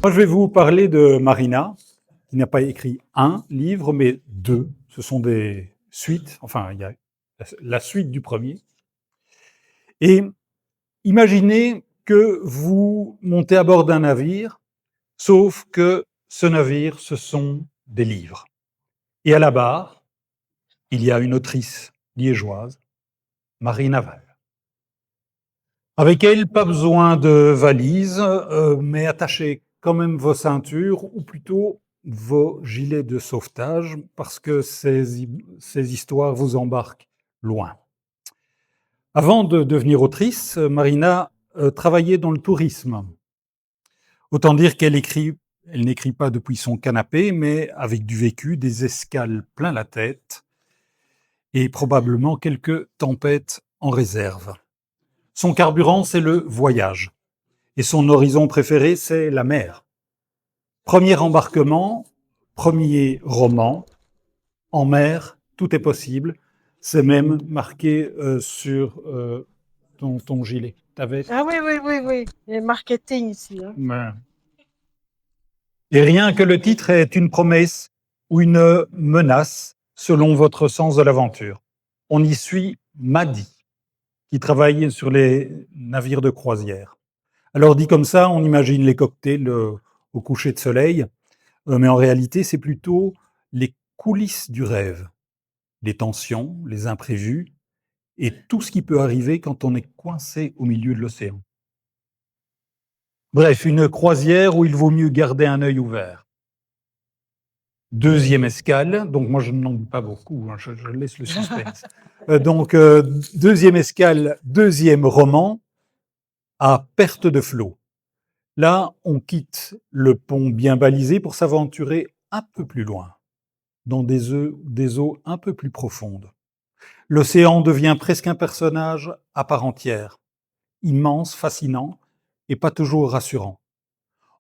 Moi, je vais vous parler de Marina, qui n'a pas écrit un livre, mais deux. Ce sont des suites, enfin, il y a la suite du premier. Et imaginez que vous montez à bord d'un navire, sauf que ce navire, ce sont des livres. Et à la barre, il y a une autrice liégeoise, Marina Val. Avec elle, pas besoin de valise, mais attachez quand même vos ceintures, ou plutôt vos gilets de sauvetage, parce que ces histoires vous embarquent loin. Avant de devenir autrice, Marina travaillait dans le tourisme. Autant dire elle n'écrit pas depuis son canapé, mais avec du vécu, des escales plein la tête et probablement quelques tempêtes en réserve. Son carburant, c'est le voyage. Et son horizon préféré, c'est la mer. Premier embarquement, premier roman, en mer, tout est possible. C'est même marqué sur ton gilet, ta veste. Ah oui, oui, oui, oui. Il y a le marketing ici. Hein. Ouais. Et rien que le titre est une promesse ou une menace selon votre sens de l'aventure. On y suit Maddy, qui travaille sur les navires de croisière. Alors dit comme ça, on imagine les cocktails au coucher de soleil, mais en réalité, c'est plutôt les coulisses du rêve, les tensions, les imprévus et tout ce qui peut arriver quand on est coincé au milieu de l'océan. Bref, une croisière où il vaut mieux garder un œil ouvert. Deuxième escale, donc moi je n'en dis pas beaucoup, hein, je laisse le suspense. Deuxième escale, deuxième roman, à perte de flot. Là, on quitte le pont bien balisé pour s'aventurer un peu plus loin, dans des eaux un peu plus profondes. L'océan devient presque un personnage à part entière, immense, fascinant et pas toujours rassurant.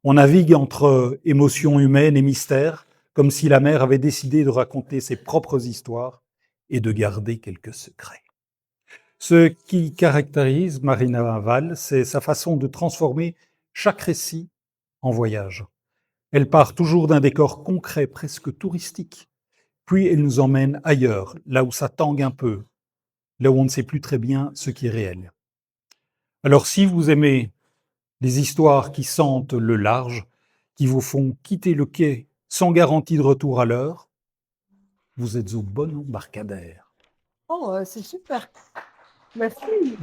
On navigue entre émotions humaines et mystères, comme si la mer avait décidé de raconter ses propres histoires et de garder quelques secrets. Ce qui caractérise Marina Val, c'est sa façon de transformer chaque récit en voyage. Elle part toujours d'un décor concret, presque touristique, puis elle nous emmène ailleurs, là où ça tangue un peu, là où on ne sait plus très bien ce qui est réel. Alors si vous aimez les histoires qui sentent le large, qui vous font quitter le quai sans garantie de retour à l'heure, vous êtes au bon embarcadère. Oh, c'est super. Merci.